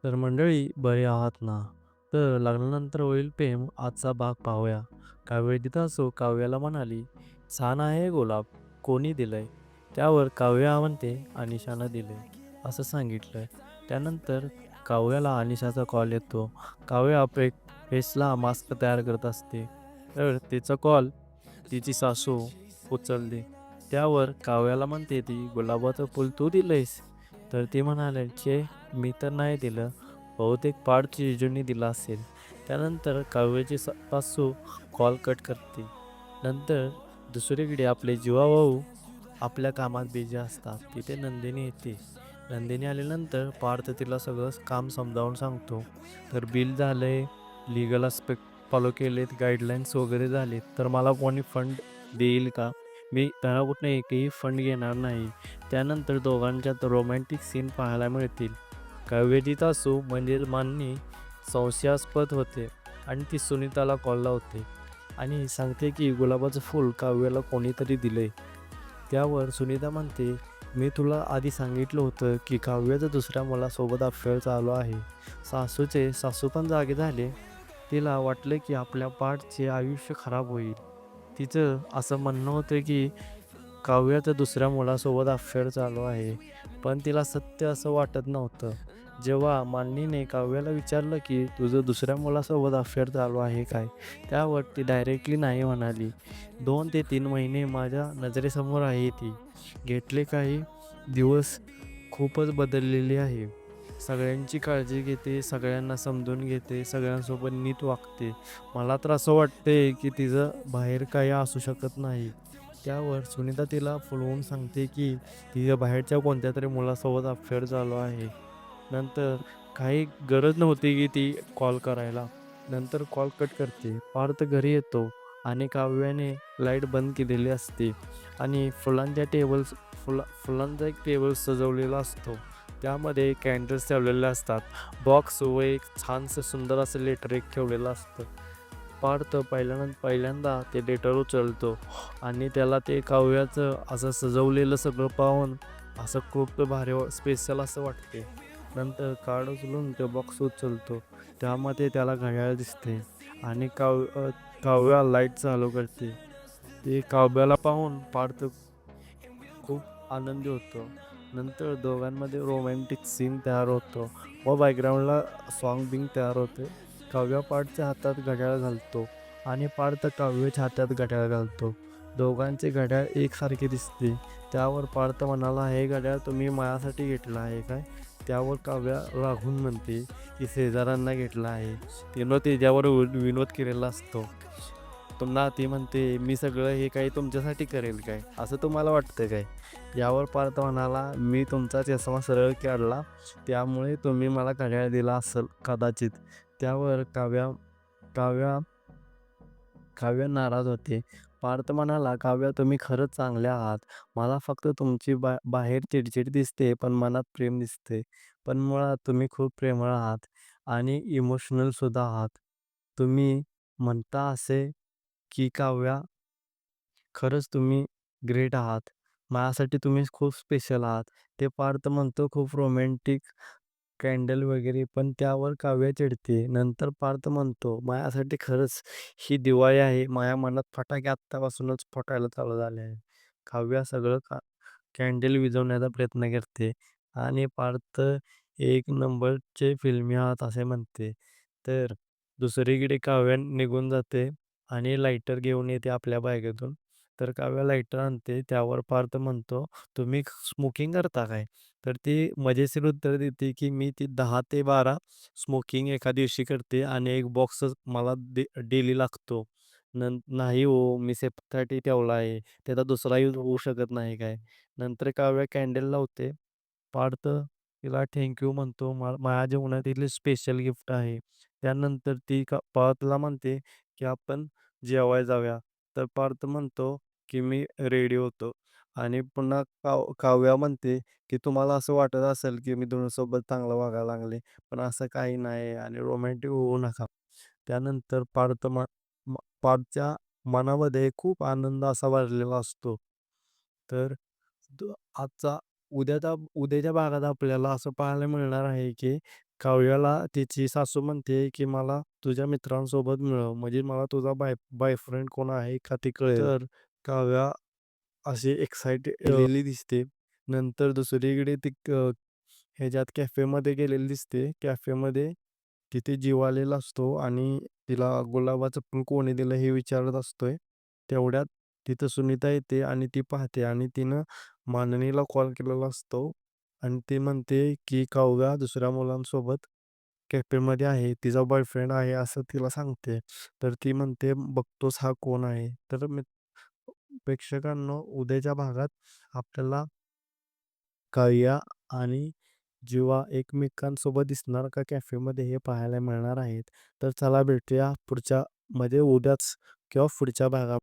तर मंडळी बरे आहात ना? तर लग्नानंतर होईल प्रेम आजचा भाग पाहूया. काव्य असो काव्याला म्हणाली, "छान आहे गुलाब, कोणी दिलंय?" त्यावर काव्या म्हणते, "अनिशानं दिलंय," असं सांगितलंय. त्यानंतर काव्याला अनिशाचा कॉल येतो. काव्या फेसला मास्क तयार करत असते. तर तिचा कॉल तिची सासू उचलते. त्यावर काव्याला म्हणते ती, "गुलाबाचं फूल तू दिलंयस?" तर ती म्हणाली, "छे मी तर नाही दिलं. बहुतेक पाठची जिजूंनी दिला असेल." त्यानंतर काव्याची सासू कॉल कट करते. नंतर दुसरीकडे आपले जिवाभाऊ आपल्या कामात बिझी असतात. तिथे नंदिनी येते. नंदिनी आल्यानंतर पार्थ तिला सगळं काम समजावून सांगतो. तर बिल झालंय, लीगल आस्पेक्ट फॉलो केलेत, गाईडलाईन्स वगैरे झालेत, तर मला कोणी फंड देईल का? मी त्याकुठनं एकही फंड घेणार नाही. त्यानंतर दोघांच्यात रोमॅन्टिक सीन पाहायला मिळतील. काव्याची सासू म्हणजे मान्य संशयास्पद होते आणि ती सुनीताला कॉल लावते आणि सांगते की गुलाबाचं फूल काव्याला कोणीतरी दिलंय. त्यावर सुनीता म्हणते, "मी तुला आधी सांगितलं होतं की काव्याचं दुसऱ्या मुलासोबत अफेअर चालू आहे." सासू पण जागे झाले. तिला वाटलं की आपल्या पाठचे आयुष्य खराब होईल. तिचं असं म्हणणं होतं की काव्याचं दुसऱ्या मुलासोबत अफेअर चालू आहे. पण तिला सत्य असं वाटत नव्हतं. जेव्हा मान्नीने काव्याला विचारलं की तुझं दुसऱ्या मुलासोबत अफेअर चालू आहे काय? त्यावर ती डायरेक्टली नाही म्हणाली. 2 ते 3 महिने माझ्या नजरेसमोर आहे ती. गेटले काही दिवस खूपच बदललेली आहे. सगळ्यांची काळजी घेते, सगळ्यांना समजून घेते, सगळ्यांसोबत नीट वागते. मला तर असं वाटतंय की तिचं बाहेर काही असू शकत नाही. त्यावर सुनीता तिला फुलवून सांगते की तिच्या बाहेरच्या कोणत्यातरी मुलासोबत अफेअर चालू आहे. नंतर काही गरज नव्हती की ती कॉल करायला. नंतर कॉल कट करते. पार्थ घरी येतो आणि काव्याने लाईट बंद केलेली असते आणि फुलांचा एक टेबल सजवलेला असतो. त्यामध्ये कॅन्डल्स ठेवलेले असतात. बॉक्स व एक छानसं सुंदर असं लेटर एक ठेवलेलं असतं. पार्थ पहिल्यांदा ते लेटर उचलतो आणि त्याला ते काव्याचं असं सजवलेलं सगळं पाहून असं खूप भारी स्पेशल असं वाटते. नंतर कार्ड उचलून ते बॉक्स उचलतो. त्यामध्ये त्याला घड्याळ दिसते आणि काव्या लाईट चालू करते. ते काव्याला पाहून पार्थ खूप आनंदी होतो. नंतर दोघांमध्ये रोमॅन्टिक सीन तयार होतो व बॅकग्राऊंडला सॉन्ग बिंग तयार होते. काव्य पार्थच्या हातात घड्याळ घालतो आणि पार्थ काव्याच्या हातात घड्याळ घालतो. दोघांचे घड्याळ एकसारखे दिसते. त्यावर पार्थ म्हणाला, "हे घड्याळ तुम्ही माझ्यासाठी घेतलं आहे काय?" त्यावर काव्य रागून म्हणते की शेजाऱ्यांना घेतलं आहे. तिनं त्याच्यावर विनोद केलेला असतो. पुन्हा ती म्हणते, "मी सगळं हे काही तुमच्यासाठी करेल काय? असं तुम्हाला वाटतं काय?" यावर पार्थ म्हणाला, "मी तुमचा चष्मा सरळ काढला, त्यामुळे तुम्ही मला घड्याळ दिला असेल कदाचित." त्यावर काव्या काव्य नाराज होते. पार्थ म्हणाला, "काव्य तुम्ही खरंच चांगले आहात. मला फक्त तुमची बाहेर चिडचिड दिसते, पण मनात प्रेम दिसते. पण मुळात तुम्ही खूप प्रेमळ आहात आणि इमोशनल सुद्धा आहात." तुम्ही म्हणता असे की काव्या खरंच तुम्ही ग्रेट आहात. माझ्यासाठी तुम्ही खूप स्पेशल आहात. ते पार्थ म्हणतो खूप रोमॅन्टिक कॅन्डल वगैरे, पण त्यावर काव्य चिडते. नंतर पार्थ म्हणतो, "माझ्यासाठी खरंच ही दिवाळी आहे. माझ्या मनात फटाके आत्तापासूनच फुटायला चालू झाले आहे." काव्य सगळं कॅन्डल विझवण्याचा प्रयत्न करते आणि पार्थ एक नंबरचे फिल्मी आहात असे म्हणते. तर दुसरीकडे काव्य निघून जाते आणि लायटर घेऊन येते आपल्या बॅगेतून. तर काव्य लायटर आणते. त्यावर पार्थ म्हणतो, "तुम्ही स्मोकिंग करता काय?" तर ती मजेशीर उत्तर देते, की "मी ती 10 ते 12 स्मोकिंग एका दिवशी करते आणि एक बॉक्सच मला डेली लागतो." "नाही हो, मी सेपरेटसाठी ठेवला आहे. त्याचा दुसरा यूज होऊ शकत नाही काय?" नंतर काव्य कॅन्डल लावते. पार्थ तिला थँक यू म्हणतो. माझ्या जीवनातील स्पेशल गिफ्ट आहे." त्यानंतर ती पार्थला म्हणते, की "आपण जेवायला जाऊया." तर पार्थ म्हणतो, की "मी रेडी होतो." आणि पुन्हा काव्या म्हणते, की "तुम्हाला असं वाटत असेल, की मी तुझ्यासोबत चांगलं वागायला लागले, पण असं काही नाही आणि रोमॅन्टिक होऊ नका." त्यानंतर पार्थच्या मनामध्ये खूप आनंद असा भरलेला असतो. तर आजचा उद्याच्या भागात आपल्याला असं पाहायला मिळणार आहे, की काव्याला तिची सासू म्हणते, की "मला तुझ्या मित्रांसोबत मिळव, म्हणजे मला तुझा बॉयफ्रेंड कोण आहे का ते कळेल." तर काव्या अशी एक्साइटेड गेलेली दिसते. नंतर दुसरीकडे ती ह्याच्यात कॅफेमध्ये गेलेली दिसते. कॅफेमध्ये तिथे जीव आलेला असतो आणि तिला गुलाबाचं फुल कोणी दिलं हे विचारत असतोय. तेवढ्यात तिथं सुनीता येते आणि ती पाहते आणि तिनं माननीला कॉल केलेला असतो आणि ती म्हणते, की काव्या दुसऱ्या मुलांसोबत कॅफेमध्ये आहे. तिचा बॉयफ्रेंड आहे असं तिला सांगते. तर ती म्हणते, "बघतोस हा कोण आहे?" तर प्रेक्षकांनो उद्याच्या भागात आपल्याला काव्या आणि जीवा एकमेकांसोबत दिसणार का कॅफेमध्ये हे पाहायला मिळणार आहेत. तर चला भेटूया पुढच्या मध्ये उद्याच किंवा पुढच्या भागात.